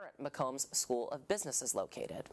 current McCombs School of Business is located.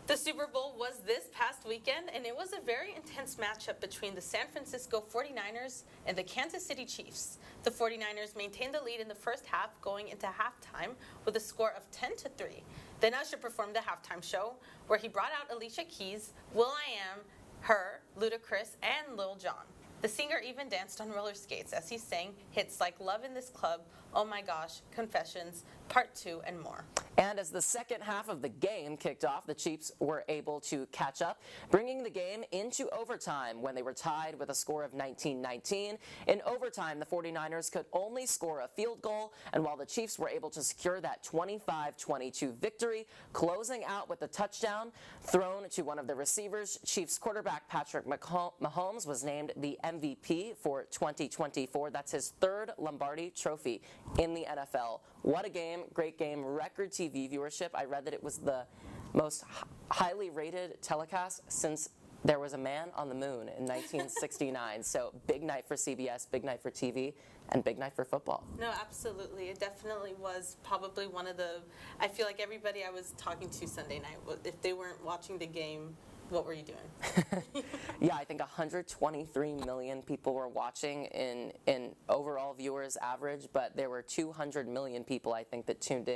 The Super Bowl was this past weekend, and it was a very intense matchup between the San Francisco 49ers and the Kansas City Chiefs. The 49ers maintained the lead in the first half, going into halftime with a score of 10-3. Then Usher performed the halftime show, where he brought out Alicia Keys, will.i.am, Her, Ludacris, and Lil Jon. The singer even danced on roller skates as he sang hits like Love in This Club, Oh My Gosh, Confessions, Part 2, and more. And as the second half of the game kicked off, the Chiefs were able to catch up, bringing the game into overtime when they were tied with a score of 19-19. In overtime, the 49ers could only score a field goal, and while the Chiefs were able to secure that 25-22 victory, closing out with a touchdown thrown to one of the receivers, Chiefs quarterback Patrick Mahomes was named the MVP for 2024. That's his third Lombardi trophy in the NFL. What a game, great game, record TV viewership. I read that it was the most highly rated telecast since there was a man on the moon in 1969. So big night for CBS, big night for TV, and big night for football. No, absolutely. It definitely was probably one of the, I feel like everybody I was talking to Sunday night, if they weren't watching the game, what were you doing? Yeah, I think 123 million people were watching in overall viewers average, but there were 200 million people, I think, that tuned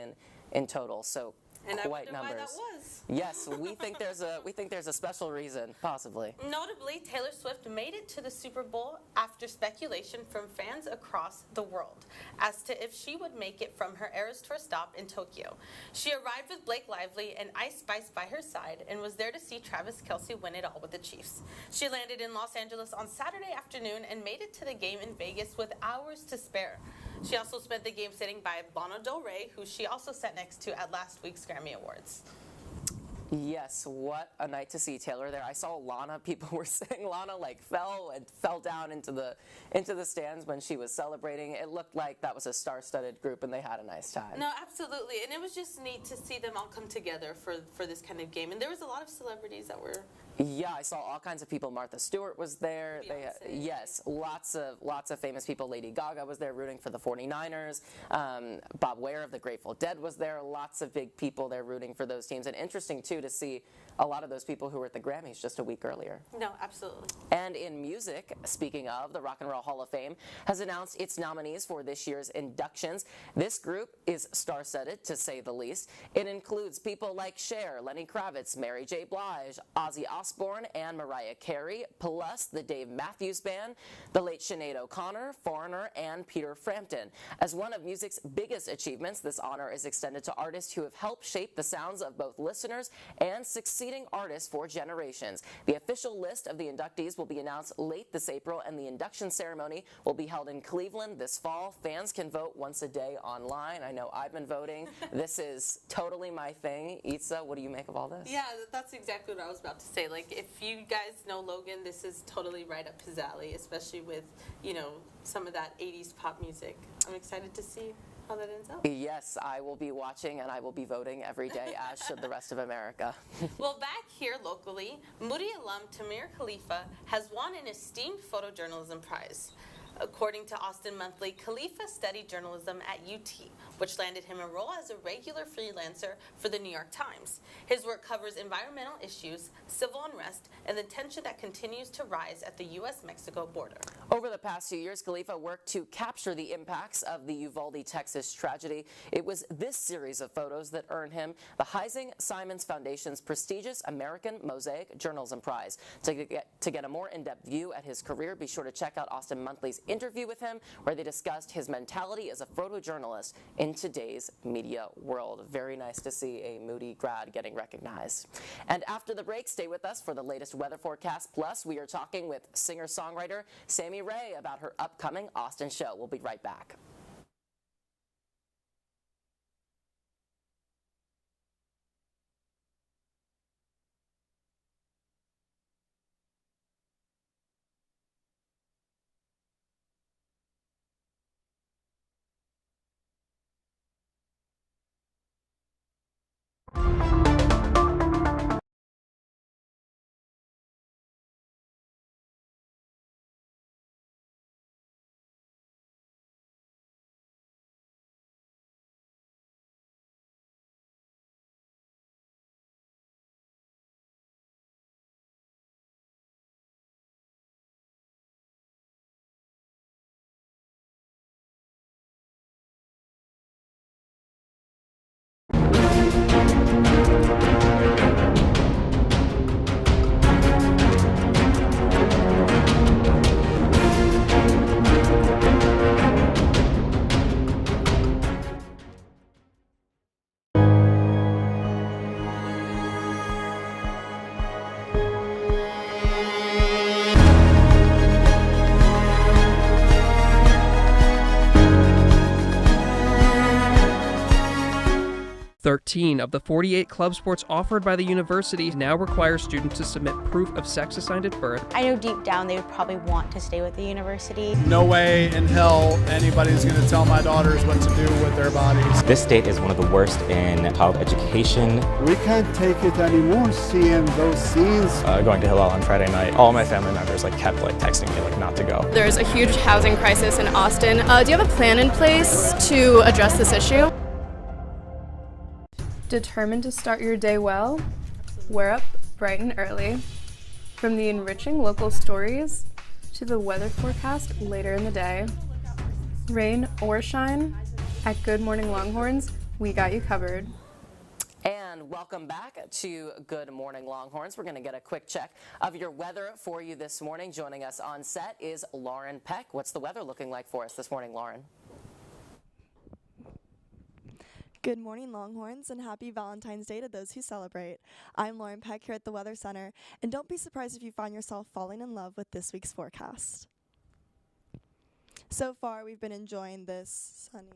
in total. So and quite I wonder numbers. why that was. Yes, we think there's a special reason, possibly. Notably, Taylor Swift made it to the Super Bowl after speculation from fans across the world as to if she would make it from her Eras Tour stop in Tokyo. She arrived with Blake Lively and Ice Spice by her side and was there to see Travis Kelce win it all with the Chiefs. She landed in Los Angeles on Saturday afternoon and made it to the game in Vegas with hours to spare. She also spent the game sitting by Lana Del Rey, who she also sat next to at last week's Grammy Awards. Yes, what a night to see Taylor there. I saw Lana. People were saying Lana fell down into the stands when she was celebrating. It looked like that was a star-studded group, and they had a nice time. No, absolutely, and it was just neat to see them all come together for this kind of game. And there was a lot of celebrities that were. Yeah, I saw all kinds of people. Martha Stewart was there. Yes, lots of famous people. Lady Gaga was there rooting for the 49ers. Bob Ware of the Grateful Dead was there. Lots of big people there rooting for those teams. And interesting, too, to see a lot of those people who were at the Grammys just a week earlier. No, absolutely. And in music, speaking of, the Rock and Roll Hall of Fame has announced its nominees for this year's inductions. This group is star-studded, to say the least. It includes people like Cher, Lenny Kravitz, Mary J. Blige, Ozzy Osbourne, and Mariah Carey, plus the Dave Matthews Band, the late Sinead O'Connor, Foreigner, and Peter Frampton. As one of music's biggest achievements, this honor is extended to artists who have helped shape the sounds of both listeners and succeeding artists for generations. The official list of the inductees will be announced late this April, and the induction ceremony will be held in Cleveland this fall. Fans can vote once a day online. I know I've been voting. This is totally my thing. Itza, what do you make of all this? Yeah, that's exactly what I was about to say. Like, if you guys know Logan, this is totally right up his alley, especially with, some of that 80s pop music. I'm excited to see how that ends up. Yes, I will be watching and I will be voting every day, as should the rest of America. Well, back here locally, Moody alum Tamir Khalifa has won an esteemed photojournalism prize. According to Austin Monthly, Khalifa studied journalism at UT, which landed him a role as a regular freelancer for the New York Times. His work covers environmental issues, civil unrest, and the tension that continues to rise at the U.S.-Mexico border. Over the past few years, Khalifa worked to capture the impacts of the Uvalde, Texas tragedy. It was this series of photos that earned him the Heising Simons Foundation's prestigious American Mosaic Journalism Prize. To get a more in-depth view at his career, be sure to check out Austin Monthly's interview with him, where they discussed his mentality as a photojournalist in today's media world. Very nice to see a Moody grad getting recognized. And after the break, stay with us for the latest weather forecast. Plus, we are talking with singer-songwriter Sammy Ray about her upcoming Austin show. We'll be right back. 13 of the 48 club sports offered by the university now require students to submit proof of sex assigned at birth. I know deep down they would probably want to stay with the university. No way in hell anybody's going to tell my daughters what to do with their bodies. This state is one of the worst in child education. We can't take it anymore, seeing those scenes. Going to Hillel on Friday night, all my family members kept texting me not to go. There's a huge housing crisis in Austin. Do you have a plan in place to address this issue? Determined to start your day well? We're up bright and early. From the enriching local stories to the weather forecast later in the day. Rain or shine, at Good Morning Longhorns, we got you covered. And welcome back to Good Morning Longhorns. We're going to get a quick check of your weather for you this morning. Joining us on set is Lauren Peck. What's the weather looking like for us this morning, Lauren? Good morning, Longhorns, and happy Valentine's Day to those who celebrate. I'm Lauren Peck here at the Weather Center, and don't be surprised if you find yourself falling in love with this week's forecast. So far, we've been enjoying this sunny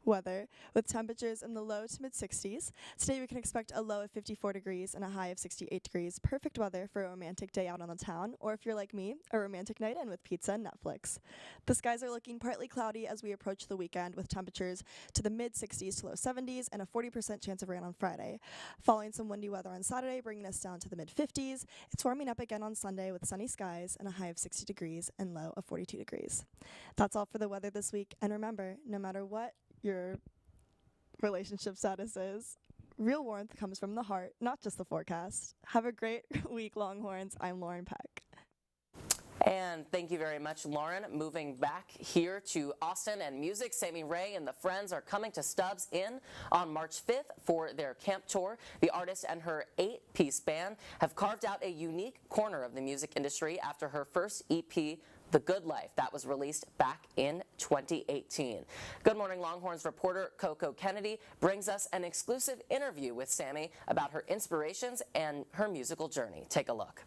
weather with temperatures in the low to mid 60s. Today we can expect a low of 54 degrees and a high of 68 degrees. Perfect weather for a romantic day out on the town, or if you're like me, a romantic night in with pizza and Netflix. The skies are looking partly cloudy as we approach the weekend with temperatures to the mid 60s to low 70s and a 40% chance of rain on Friday. Following some windy weather on Saturday, bringing us down to the mid 50s. It's warming up again on Sunday with sunny skies and a high of 60 degrees and low of 42 degrees. That's all for the weather this week, and remember, no matter what your relationship status is, real warmth comes from the heart, not just the forecast. Have a great week, Longhorns. I'm Lauren Peck. And thank you very much, Lauren. Moving back here to Austin and music, Sammy Ray and the Friends are coming to Stubbs Inn on March 5th for their camp tour. The artist and her 8-piece band have carved out a unique corner of the music industry after her first EP, The Good Life, that was released back in 2018. Good Morning Longhorns reporter Coco Kennedy brings us an exclusive interview with Sammy about her inspirations and her musical journey. Take a look.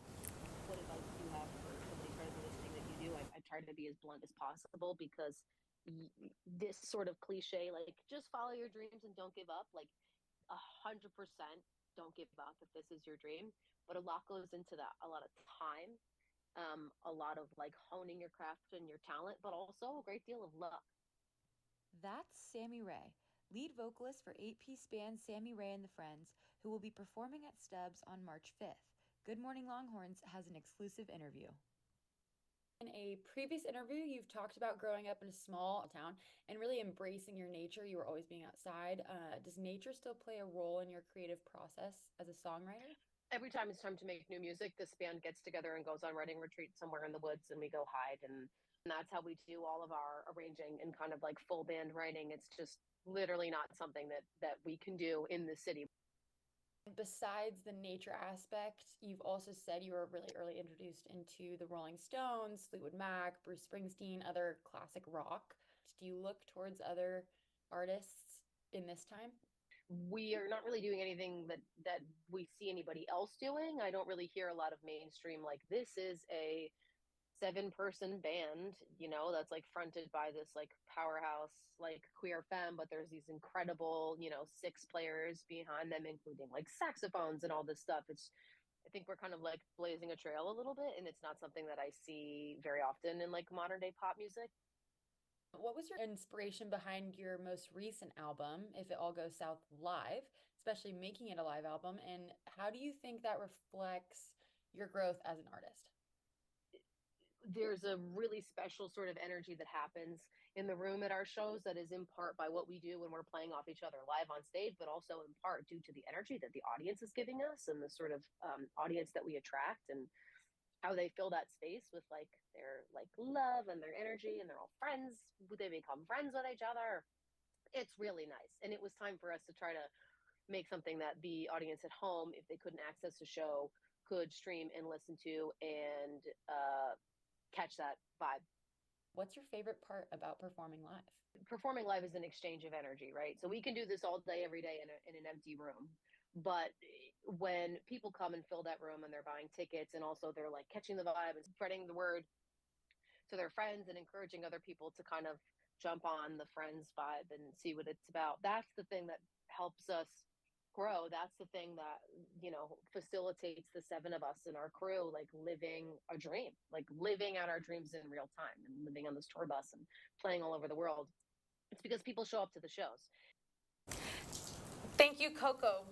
What advice do you have for somebody trying to do this thing that you do? I try to be as blunt as possible because this sort of cliche, just follow your dreams and don't give up, 100% don't give up if this is your dream. But a lot goes into that, a lot of time. A lot of honing your craft and your talent, but also a great deal of luck. That's Sammy Ray, lead vocalist for 8-piece band Sammy Ray and the Friends, who will be performing at Stubbs on March 5th. Good Morning Longhorns has an exclusive interview. In a previous interview, you've talked about growing up in a small town and really embracing your nature. You were always being outside. Does nature still play a role in your creative process as a songwriter? Every time it's time to make new music, this band gets together and goes on writing retreat somewhere in the woods, and we go hide. And that's how we do all of our arranging and kind of full band writing. It's just literally not something that we can do in the city. Besides the nature aspect, you've also said you were really early introduced into the Rolling Stones, Fleetwood Mac, Bruce Springsteen, other classic rock. Do you look towards other artists in this time? We are not really doing anything that we see anybody else doing. I don't really hear a lot of mainstream this is a 7-person band, that's fronted by this powerhouse queer femme, but there's these incredible 6 players behind them, including saxophones and all this stuff. I think we're kind of blazing a trail a little bit, and it's not something that I see very often in modern day pop music. What was your inspiration behind your most recent album, If It All Goes South Live, especially making it a live album, and how do you think that reflects your growth as an artist? There's a really special sort of energy that happens in the room at our shows that is in part by what we do when we're playing off each other live on stage, but also in part due to the energy that the audience is giving us and the sort of audience that we attract, and how they fill that space with their love and their energy, and they're all friends. They become friends with each other. It's really nice. And it was time for us to try to make something that the audience at home, if they couldn't access the show, could stream and listen to and catch that vibe. What's your favorite part about performing live? Performing live is an exchange of energy, right? So we can do this all day, every day in an empty room. But when people come and fill that room and they're buying tickets, and also they're catching the vibe and spreading the word to their friends and encouraging other people to kind of jump on the Friends vibe and see what it's about, that's the thing that helps us grow. That's the thing that, facilitates the 7 of us in our crew, like living a dream, like living out our dreams in real time and living on this tour bus and playing all over the world. It's because people show up to the shows. Thank you, Coco.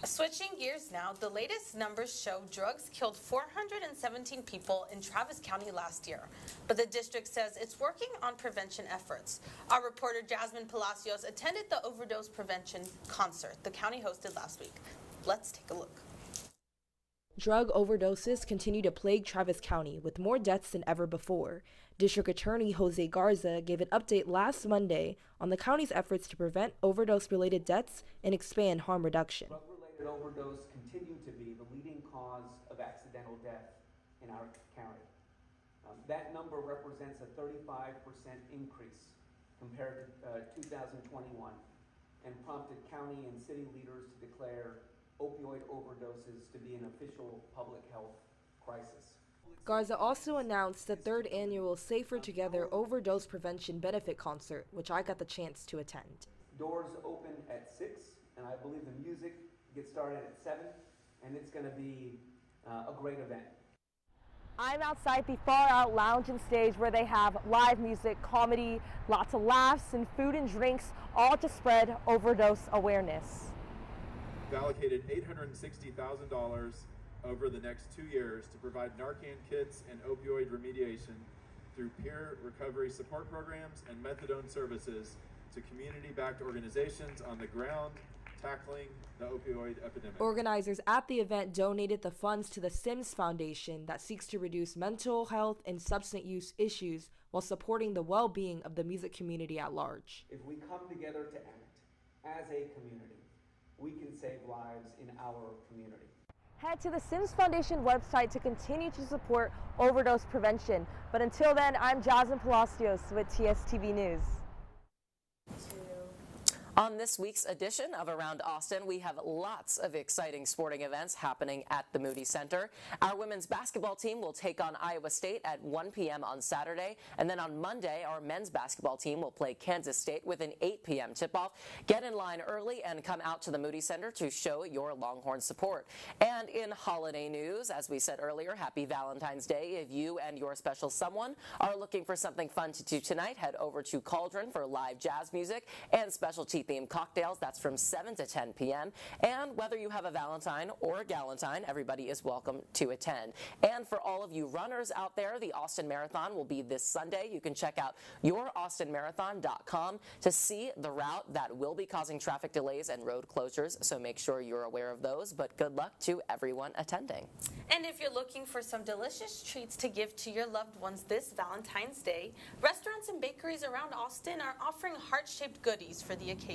Switching gears now, the latest numbers show drugs killed 417 people in Travis County last year, but the district says it's working on prevention efforts. Our reporter Jasmine Palacios attended the overdose prevention concert the county hosted last week. Let's take a look. Drug overdoses continue to plague Travis County with more deaths than ever before. District Attorney Jose Garza gave an update last Monday on the county's efforts to prevent overdose-related deaths and expand harm reduction. Drug-related overdose continue to be the leading cause of accidental death in our county. That number represents a 35% increase compared to 2021 and prompted county and city leaders to declare opioid overdoses to be an official public health crisis. Garza also announced the 3rd annual Safer Together Overdose Prevention Benefit Concert, which I got the chance to attend. Doors open at 6, and I believe the music gets started at 7, and it's going to be a great event. I'm outside the Far Out Lounge and Stage where they have live music, comedy, lots of laughs, and food and drinks, all to spread overdose awareness. Allocated $860,000 over the next 2 years to provide Narcan kits and opioid remediation through peer recovery support programs and methadone services to community-backed organizations on the ground tackling the opioid epidemic. Organizers at the event donated the funds to the Sims Foundation that seeks to reduce mental health and substance use issues while supporting the well-being of the music community at large. If we come together to act as a community, we can save lives in our community. Head to the Sims Foundation website to continue to support overdose prevention. But until then, I'm Jasmine Palacios with TSTV News. On this week's edition of Around Austin, we have lots of exciting sporting events happening at the Moody Center. Our women's basketball team will take on Iowa State at 1 p.m. on Saturday. And then on Monday, our men's basketball team will play Kansas State with an 8 p.m. tip-off. Get in line early and come out to the Moody Center to show your Longhorn support. And in holiday news, as we said earlier, happy Valentine's Day. If you and your special someone are looking for something fun to do tonight, head over to Cauldron for live jazz music and specialty themed cocktails. That's from 7 to 10 p.m. And whether you have a Valentine or a Galentine, everybody is welcome to attend. And for all of you runners out there, the Austin Marathon will be this Sunday. You can check out youraustinmarathon.com to see the route that will be causing traffic delays and road closures, so make sure you're aware of those. But good luck to everyone attending. And if you're looking for some delicious treats to give to your loved ones this Valentine's Day, restaurants and bakeries around Austin are offering heart-shaped goodies for the occasion.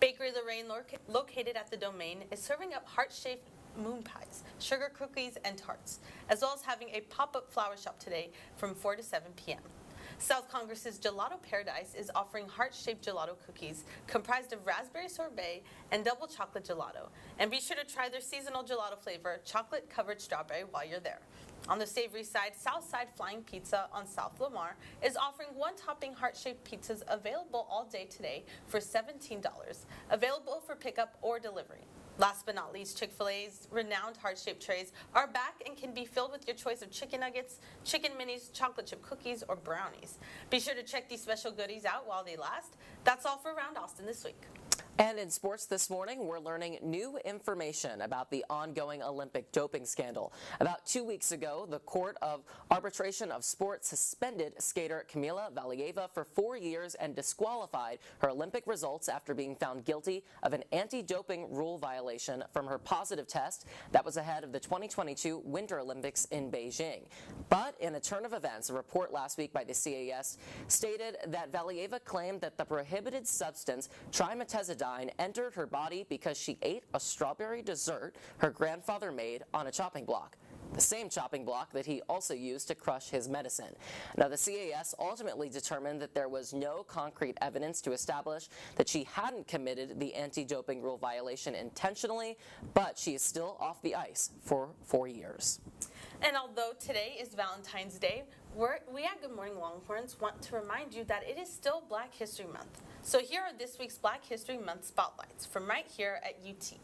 Bakery Lorraine, located at the Domain, is serving up heart-shaped moon pies, sugar cookies, and tarts, as well as having a pop-up flower shop today from 4 to 7 p.m. South Congress's Gelato Paradise is offering heart-shaped gelato cookies comprised of raspberry sorbet and double chocolate gelato. And be sure to try their seasonal gelato flavor, chocolate-covered strawberry, while you're there. On the savory side, Southside Flying Pizza on South Lamar is offering one-topping heart-shaped pizzas available all day today for $17, available for pickup or delivery. Last but not least, Chick-fil-A's renowned heart-shaped trays are back and can be filled with your choice of chicken nuggets, chicken minis, chocolate chip cookies, or brownies. Be sure to check these special goodies out while they last. That's all for Around Austin this week. And in sports this morning, we're learning new information about the ongoing Olympic doping scandal. About 2 weeks ago, the Court of Arbitration of Sport suspended skater Kamila Valieva for 4 years and disqualified her Olympic results after being found guilty of an anti-doping rule violation from her positive test that was ahead of the 2022 Winter Olympics in Beijing. But in a turn of events, a report last week by the CAS stated that Valieva claimed that the prohibited substance trimetazidine entered her body because she ate a strawberry dessert her grandfather made on a chopping block, the same chopping block that he also used to crush his medicine. Now, the CAS ultimately determined that there was no concrete evidence to establish that she hadn't committed the anti-doping rule violation intentionally, but she is still off the ice for 4 years. And although today is Valentine's Day, we at Good Morning Longhorns want to remind you that it is still Black History Month. So here are this week's Black History Month spotlights from right here at UT.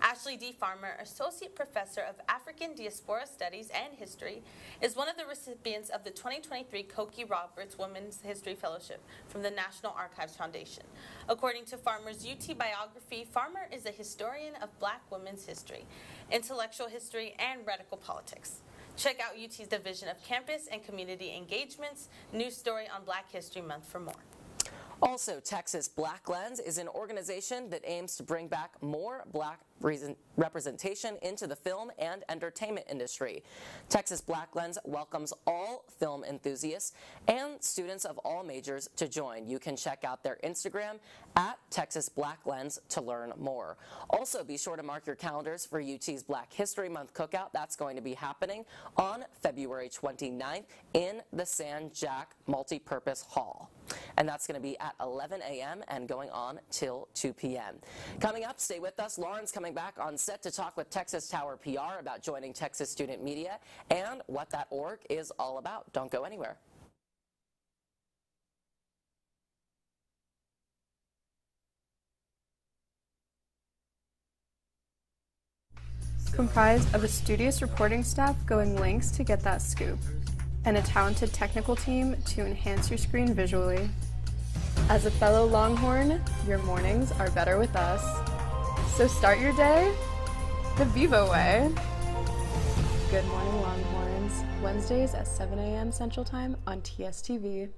Ashley D. Farmer, Associate Professor of African Diaspora Studies and History, is one of the recipients of the 2023 Cokie Roberts Women's History Fellowship from the National Archives Foundation. According to Farmer's UT biography, Farmer is a historian of Black women's history, intellectual history, and radical politics. Check out UT's Division of Campus and Community Engagements news story on Black History Month for more. Also, Texas Black Lens is an organization that aims to bring back more Black representation into the film and entertainment industry. Texas Black Lens welcomes all film enthusiasts and students of all majors to join. You can check out their Instagram at Texas Black Lens to learn more. Also, be sure to mark your calendars for UT's Black History Month Cookout. That's going to be happening on February 29th in the San Jack Multipurpose Hall. And that's going to be at 11 a.m. and going on till 2 p.m. Coming up, stay with us. Lauren's coming back on set to talk with Texas Tower PR about joining Texas Student Media and what that org is all about. Don't go anywhere. Comprised of a studious reporting staff going lengths to get that scoop, and a talented technical team to enhance your screen visually. As a fellow Longhorn, your mornings are better with us. So start your day the Vivo way. Good Morning Longhorns, Wednesdays at 7 a.m. Central Time on TSTV.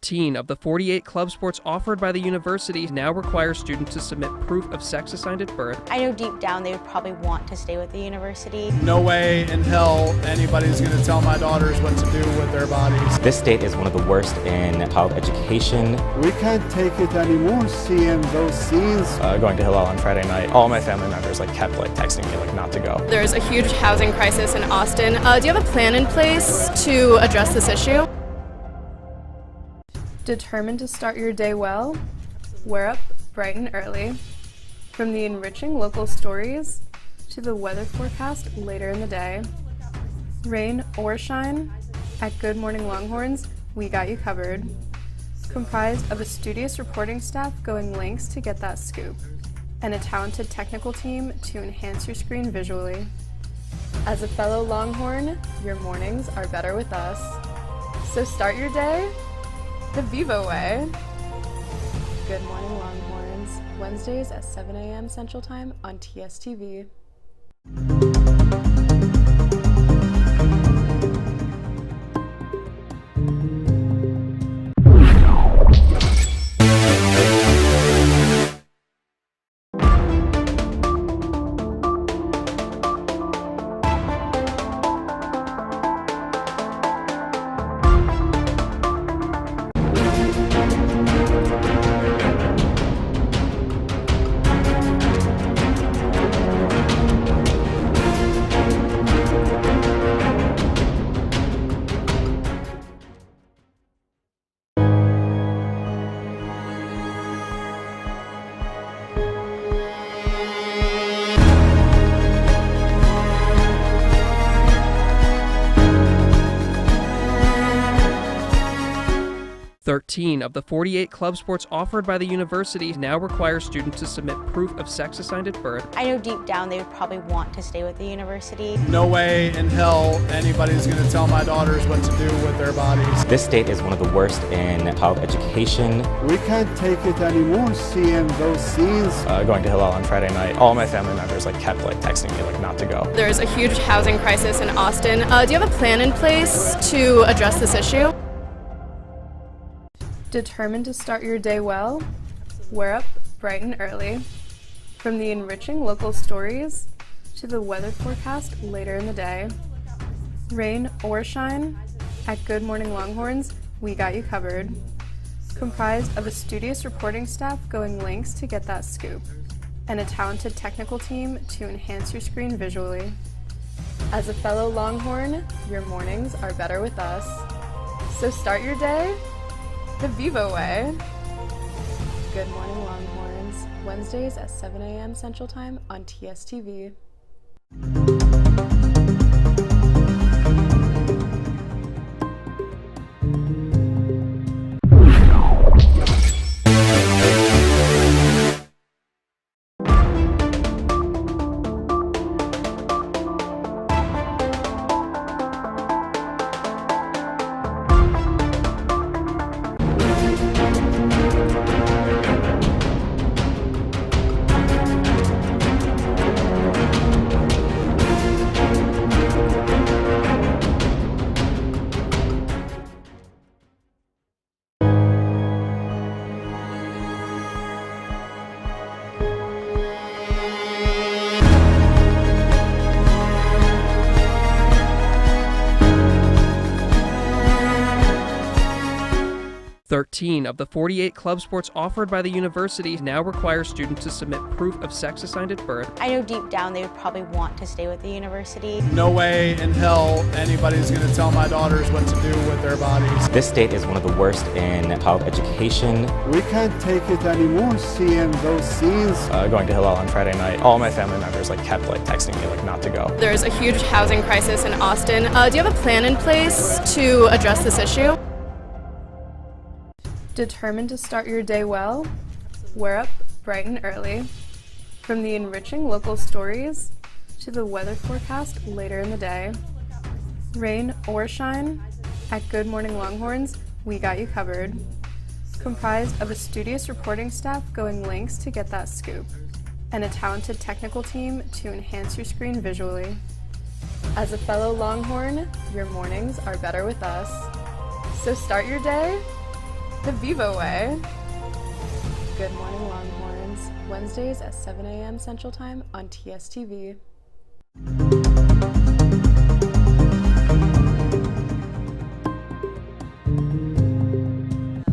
Of the 48 club sports offered by the university now require students to submit proof of sex assigned at birth. I know deep down they would probably want to stay with the university. No way in hell anybody's going to tell my daughters what to do with their bodies. This state is one of the worst in child education. We can't take it anymore seeing those scenes. Going to Hillel on Friday night, all my family members kept texting me not to go. There's a huge housing crisis in Austin. Do you have a plan in place to address this issue? Determined to start your day well? We're up bright and early. From the enriching local stories to the weather forecast later in the day. Rain or shine, at Good Morning Longhorns, we got you covered. Comprised of a studious reporting staff going lengths to get that scoop, and a talented technical team to enhance your screen visually. As a fellow Longhorn, your mornings are better with us. So start your day the Vivo way. Good Morning Longhorns, Wednesdays at 7 a.m. Central Time on TSTV. 13 of the 48 club sports offered by the university now require students to submit proof of sex assigned at birth. I know deep down they would probably want to stay with the university. No way in hell anybody's going to tell my daughters what to do with their bodies. This state is one of the worst in child education. We can't take it anymore seeing those scenes. Going to Hillel on Friday night, all my family members kept texting me not to go. There's a huge housing crisis in Austin. Do you have a plan in place to address this issue? Determined to start your day well? We're up bright and early. From the enriching local stories to the weather forecast later in the day. Rain or shine, at Good Morning Longhorns, we got you covered. Comprised of a studious reporting staff going lengths to get that scoop, and a talented technical team to enhance your screen visually. As a fellow Longhorn, your mornings are better with us. So start your day the Vivo way. Good Morning Longhorns, Wednesdays at 7 a.m. Central Time on TSTV. Thirteen of the 48 club sports offered by the university now require students to submit proof of sex assigned at birth. I know deep down they would probably want to stay with the university. No way in hell anybody's going to tell my daughters what to do with their bodies. This state is one of the worst in child education. We can't take it anymore seeing those scenes. Going to Hillel on Friday night, all my family members kept texting me not to go. There's a huge housing crisis in Austin. Do you have a plan in place to address this issue? Determined to start your day well? We're up bright and early. From the enriching local stories to the weather forecast later in the day. Rain or shine, at Good Morning Longhorns, we got you covered. Comprised of a studious reporting staff going lengths to get that scoop, and a talented technical team to enhance your screen visually. As a fellow Longhorn, your mornings are better with us. So start your day the Vivo way. Good Morning Longhorns, Wednesdays at 7 a.m. Central Time on TSTV.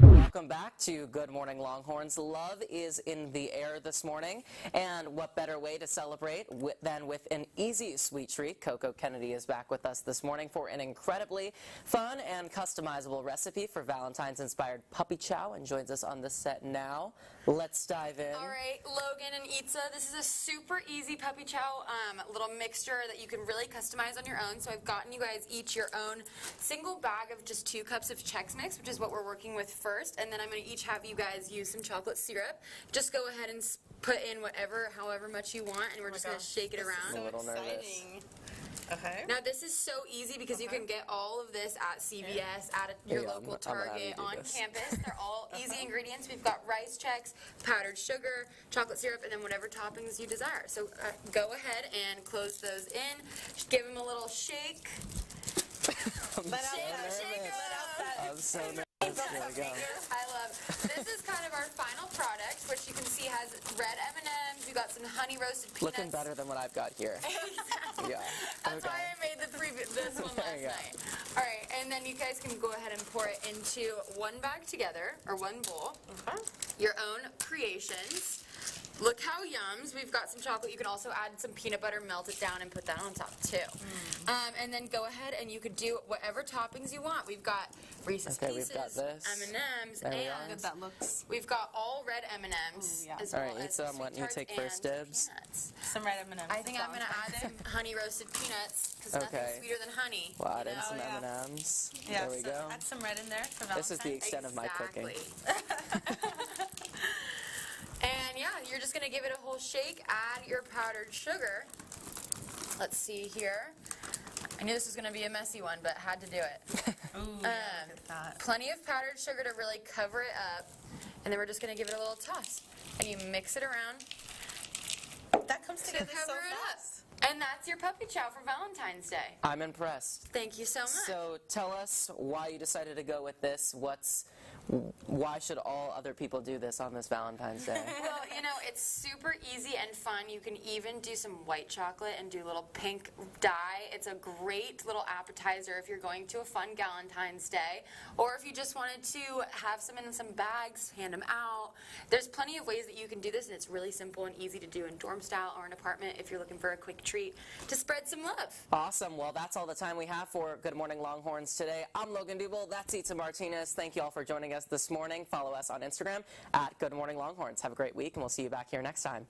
Welcome back to Good Morning Longhorns. Love is in the air this morning, and what better way to celebrate than with an easy sweet treat. Coco Kennedy is back with us this morning for an incredibly fun and customizable recipe for Valentine's-inspired puppy chow, and joins us on the set now. Let's dive in. All right, Logan and Itza, this is a super easy puppy chow little mixture that you can really customize on your own. So I've gotten you guys each your own single bag of just 2 cups of Chex Mix, which is what we're working with first. And then I'm going to each have you guys use some chocolate syrup. Just go ahead and put in however much you want, and we're just going to shake it around. I'm a little nervous. Okay. Now this is so easy because you can get all of this at CVS, at your local Target, on campus. They're all easy ingredients. We've got rice Chex, powdered sugar, chocolate syrup, and then whatever toppings you desire. So go ahead and close those in. Just give them a little shake. I'm so nervous. There we go. I love it. This is kind of our final product, which you can see has red M&Ms. We got some honey roasted peanuts. Looking better than what I've got here. Exactly. Yeah. That's why I made this one last night. All right, and then you guys can go ahead and pour it into one bag together, or one bowl. Your own creations. Look how yums. We've got some chocolate. You can also add some peanut butter, melt it down, and put that on top too. And then go ahead and you could do whatever toppings you want. We've got Reese's Pieces, we've got this. M&Ms, There we and are. Good that looks. we've got all red M&Ms as well All right, as Lisa, why don't you sweet take tarts first and dibs? peanuts. Some red M&Ms. I think I'm going to add some honey roasted peanuts because nothing's sweeter than honey. We'll add you in know? some M&Ms. Yeah, There we so go. add some red in there for Valentine's. This is the extent of my cooking. And yeah, you're just going to give it a whole shake. Add your powdered sugar. Let's see here. I knew this was going to be a messy one, but had to do it. Ooh, yeah, look at that. Plenty of powdered sugar to really cover it up. And then we're just going to give it a little toss. And you mix it around. That comes together so cover it fast. up. And that's your puppy chow for Valentine's Day. I'm impressed. Thank you so much. So tell us why you decided to go with this. Why should all other people do this on this Valentine's Day? Well, you know, it's super easy and fun. You can even do some white chocolate and do a little pink dye. It's a great little appetizer if you're going to a fun Valentine's Day, or if you just wanted to have some in some bags, hand them out. There's plenty of ways that you can do this, and it's really simple and easy to do in dorm style or an apartment if you're looking for a quick treat to spread some love. Awesome. Well, that's all the time we have for Good Morning Longhorns today. I'm Logan Dubel. That's Itza Martinez. Thank you all for joining us this morning. Follow us on Instagram at Good Morning Longhorns. Have a great week, and we'll see you back here next time.